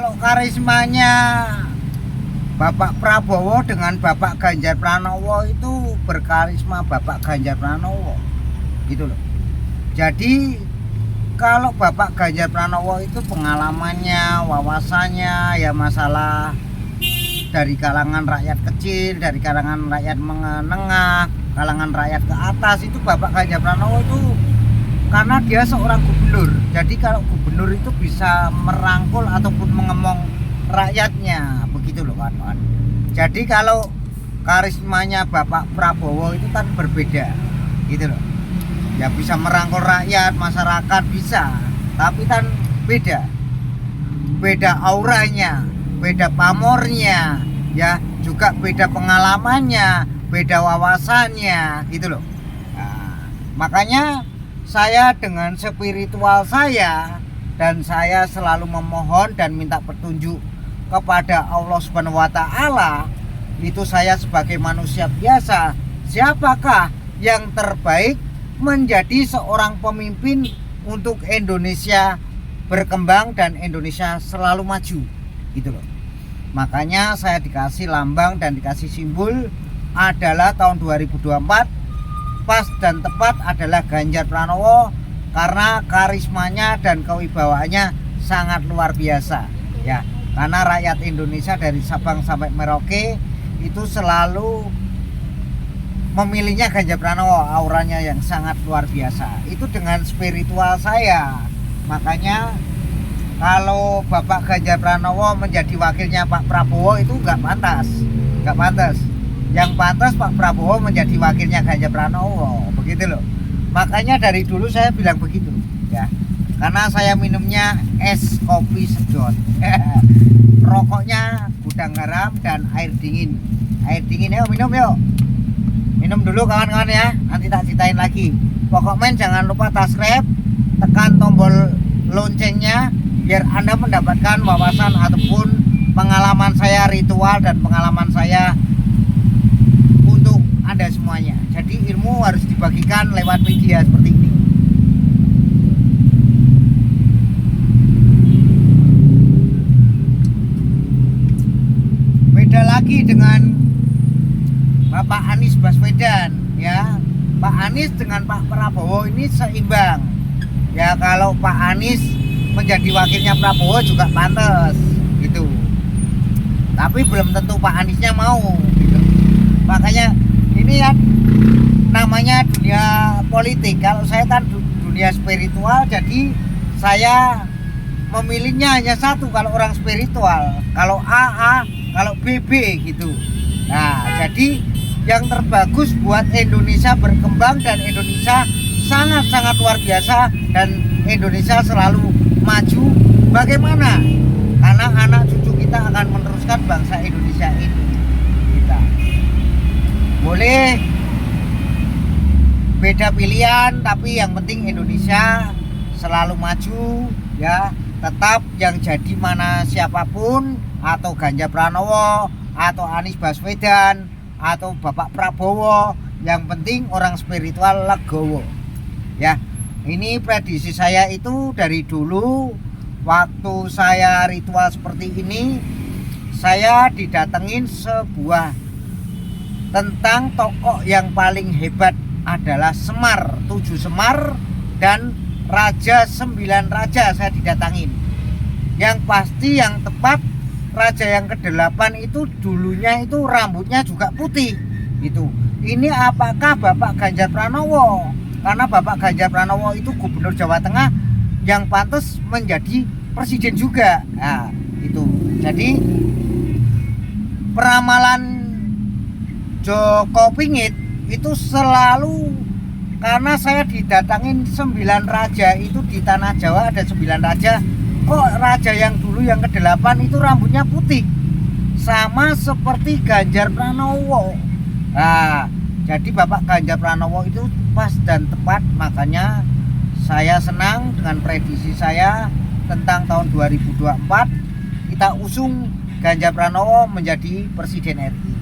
Kalau karismanya Bapak Prabowo dengan Bapak Ganjar Pranowo itu berkarisma Bapak Ganjar Pranowo gitu loh. Jadi kalau Bapak Ganjar Pranowo itu pengalamannya, wawasannya ya masalah dari kalangan rakyat kecil, dari kalangan rakyat menengah, kalangan rakyat ke atas, itu Bapak Ganjar Pranowo itu karena dia seorang gubernur. Jadi kalau gubernur itu bisa merangkul ataupun mengemong rakyatnya, begitu loh kawan-kawan. Jadi kalau karismanya Bapak Prabowo itu kan berbeda, gitu loh. Ya bisa merangkul rakyat, masyarakat bisa, tapi kan beda. Beda auranya, beda pamornya, ya juga beda pengalamannya, beda wawasannya, gitu loh. Nah, makanya saya dengan spiritual saya dan saya selalu memohon dan minta petunjuk kepada Allah Subhanahu wa taala. Itu saya sebagai manusia biasa, siapakah yang terbaik menjadi seorang pemimpin untuk Indonesia berkembang dan Indonesia selalu maju, gitu loh. Makanya saya dikasih lambang dan dikasih simbol adalah tahun 2024 pas dan tepat adalah Ganjar Pranowo, karena karismanya dan kewibawaannya sangat luar biasa ya. Karena rakyat Indonesia dari Sabang sampai Merauke itu selalu memilihnya Ganjar Pranowo, auranya yang sangat luar biasa. Itu dengan spiritual saya. Makanya kalau Bapak Ganjar Pranowo menjadi wakilnya Pak Prabowo itu nggak pantas, nggak pantas. Yang pantas Pak Prabowo menjadi wakilnya Ganjar Pranowo, begitu loh. Makanya dari dulu saya bilang begitu ya, karena saya minumnya es kopi sedot rokoknya gudang garam dan air dingin. Air dingin, yuk minum yuk, minum dulu kawan-kawan ya, nanti tak ceritain lagi. Pokoknya jangan lupa subscribe, tekan tombol loncengnya biar Anda mendapatkan wawasan ataupun pengalaman saya, ritual dan pengalaman saya untuk Anda semuanya. Jadi ilmu harus dibagikan lewat media seperti ini. Beda lagi dengan Bapak Anies Baswedan ya. Pak Anies dengan Pak Prabowo ini seimbang. Ya kalau Pak Anies menjadi wakilnya Prabowo juga pantas gitu. Tapi belum tentu Pak Aniesnya mau gitu. Makanya ini kan namanya dunia politik. Kalau saya kan dunia spiritual, jadi saya memilihnya hanya satu kalau orang spiritual. Kalau A, kalau B, B gitu. Nah, jadi yang terbagus buat Indonesia berkembang dan Indonesia sangat-sangat luar biasa dan Indonesia selalu maju. Bagaimana? Karena anak cucu kita akan meneruskan bangsa Indonesia ini. Kita boleh beda pilihan, tapi yang penting Indonesia selalu maju ya. Tetap yang jadi mana siapapun, atau Ganjar Pranowo atau Anies Baswedan atau Bapak Prabowo, yang penting orang spiritual legowo ya. Ini prediksi saya itu dari dulu. Waktu saya ritual seperti ini, saya didatengin sebuah tentang tokoh yang paling hebat adalah Semar, 7 Semar dan Raja 9 Raja. Saya didatangin. Yang pasti yang tepat Raja yang ke-8 itu dulunya itu rambutnya juga putih gitu. Ini apakah Bapak Ganjar Pranowo? Karena Bapak Ganjar Pranowo itu Gubernur Jawa Tengah yang pantas menjadi presiden juga. Nah, itu. Jadi peramalan Joko Pingit itu selalu, karena saya didatangin 9 raja itu di tanah Jawa ada 9 raja. Kok raja yang dulu yang ke-8 itu rambutnya putih sama seperti Ganjar Pranowo. Nah, jadi Bapak Ganjar Pranowo itu pas dan tepat. Makanya saya senang dengan prediksi saya tentang tahun 2024 kita usung Ganjar Pranowo menjadi presiden RI.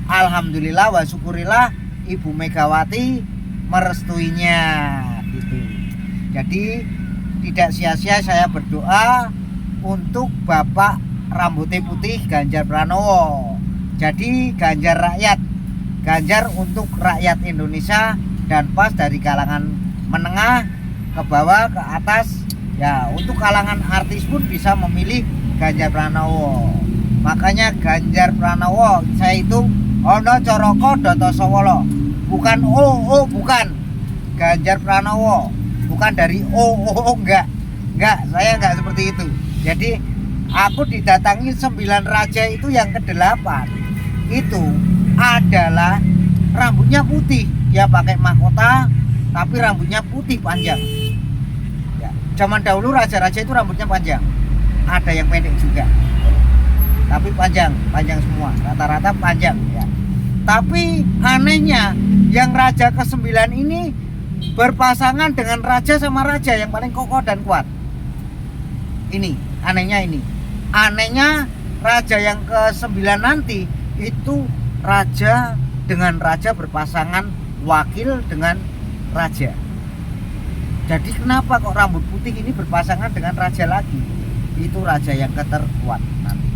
Alhamdulillah wa syukurillah Ibu Megawati merestuinya gitu. Jadi tidak sia-sia saya berdoa untuk Bapak rambutnya putih Ganjar Pranowo. Jadi Ganjar rakyat, Ganjar untuk rakyat Indonesia, dan pas dari kalangan menengah ke bawah ke atas ya, untuk kalangan artis pun bisa memilih Ganjar Pranowo. Makanya Ganjar Pranowo saya itu ono coroko doto sowolo, bukan bukan Ganjar Pranowo, bukan dari enggak, saya enggak seperti itu. Jadi aku didatangi 9 raja itu yang ke-8 itu adalah rambutnya putih, dia pakai mahkota tapi rambutnya putih panjang ya. Zaman dahulu raja-raja itu rambutnya panjang, ada yang pendek juga tapi panjang semua, rata-rata panjang ya. Tapi anehnya yang raja ke-9 ini berpasangan dengan raja sama raja yang paling kokoh dan kuat. Ini anehnya raja yang ke-9 nanti itu raja dengan raja berpasangan, wakil dengan raja. Jadi kenapa kok rambut putih ini berpasangan dengan raja lagi? Itu raja yang keterkuat nanti.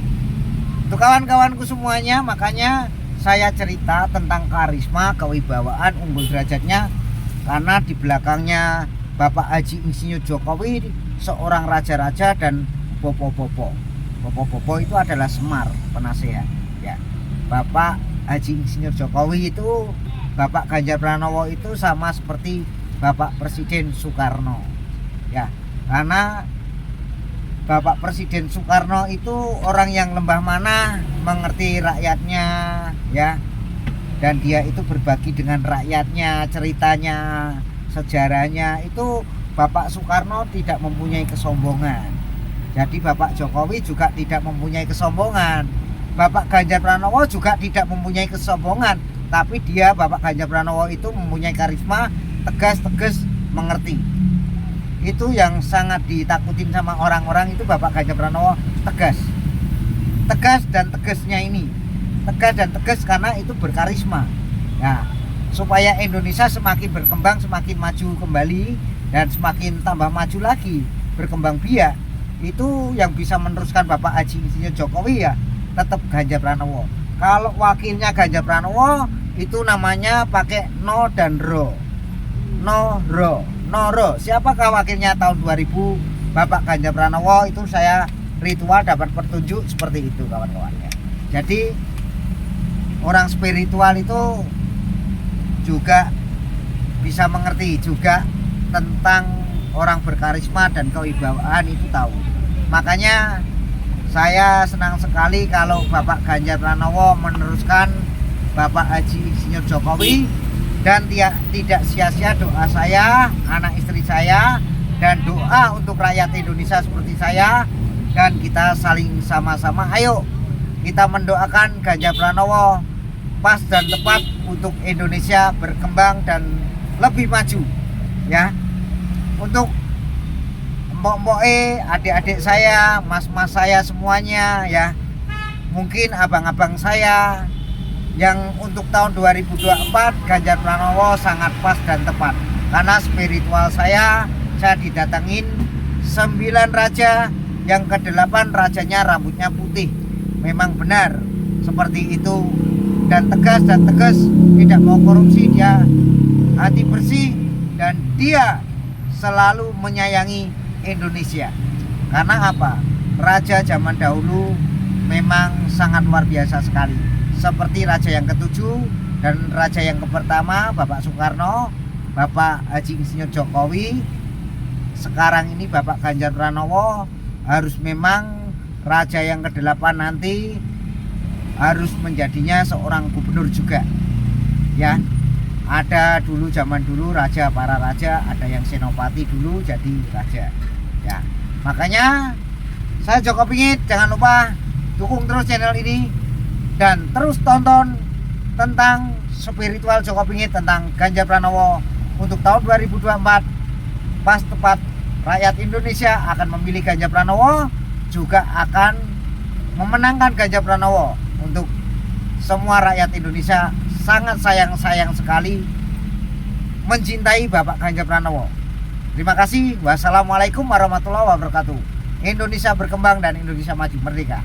Untuk kawan-kawanku semuanya, makanya saya cerita tentang karisma, kewibawaan, unggul derajatnya, karena di belakangnya Bapak Haji Insinyur Jokowi seorang raja-raja dan popo-popo. Popo-popo itu adalah Semar penasehat ya. Bapak Haji Insinyur Jokowi itu, Bapak Ganjar Pranowo itu sama seperti Bapak Presiden Soekarno ya. Karena Bapak Presiden Soekarno itu orang yang lembah mana, mengerti rakyatnya ya, dan dia itu berbagi dengan rakyatnya, ceritanya, sejarahnya. Itu Bapak Soekarno tidak mempunyai kesombongan. Jadi Bapak Jokowi juga tidak mempunyai kesombongan. Bapak Ganjar Pranowo juga tidak mempunyai kesombongan, tapi dia, Bapak Ganjar Pranowo itu mempunyai karisma, tegas, mengerti. Itu yang sangat ditakutin sama orang-orang, itu Bapak Ganjar Pranowo tegas dan tegasnya ini, tegas dan tegas karena itu berkarisma ya, supaya Indonesia semakin berkembang, semakin maju kembali, dan semakin tambah maju lagi, berkembang biak. Itu yang bisa meneruskan Bapak Haji Insinyur Jokowi ya tetap Ganjar Pranowo. Kalau wakilnya Ganjar Pranowo itu namanya pakai no dan ro. Siapakah wakilnya tahun 2000 Bapak Ganjar Pranowo? Itu saya ritual dapat petunjuk seperti itu kawan-kawannya. Jadi orang spiritual itu juga bisa mengerti juga tentang orang berkarisma dan kewibawaan, itu tahu. Makanya saya senang sekali kalau Bapak Ganjar Pranowo meneruskan Bapak Haji Insinyur Jokowi, dan tidak sia-sia doa saya, anak istri saya, dan doa untuk rakyat Indonesia seperti saya. Dan kita saling sama-sama, ayo kita mendoakan Ganjar Pranowo pas dan tepat untuk Indonesia berkembang dan lebih maju ya. Untuk mbok-mbok, adik-adik saya, mas-mas saya semuanya ya, mungkin abang-abang saya, yang untuk tahun 2024 Ganjar Pranowo sangat pas dan tepat. Karena spiritual saya didatengin 9 raja, yang ke-8 rajanya rambutnya putih. Memang benar seperti itu, dan tegas, tidak mau korupsi, dia hati bersih, dan dia selalu menyayangi Indonesia. Karena apa? Raja zaman dahulu memang sangat luar biasa sekali, seperti raja yang ke-7 dan raja yang ke-pertama Bapak Soekarno, Bapak Haji Insinyur Jokowi. Sekarang ini Bapak Ganjar Pranowo harus memang raja yang ke-8 nanti harus menjadinya seorang gubernur juga ya. Ada dulu zaman dulu raja, para raja, ada yang senopati dulu jadi raja ya. Makanya saya Joko Pingit, jangan lupa dukung terus channel ini dan terus tonton tentang spiritual Joko Pingit, tentang Ganjar Pranowo untuk tahun 2024. Pas tepat rakyat Indonesia akan memilih Ganjar Pranowo, juga akan memenangkan Ganjar Pranowo. Untuk semua rakyat Indonesia sangat sayang sekali mencintai Bapak Ganjar Pranowo. Terima kasih. Wassalamualaikum warahmatullahi wabarakatuh. Indonesia berkembang dan Indonesia maju merdeka.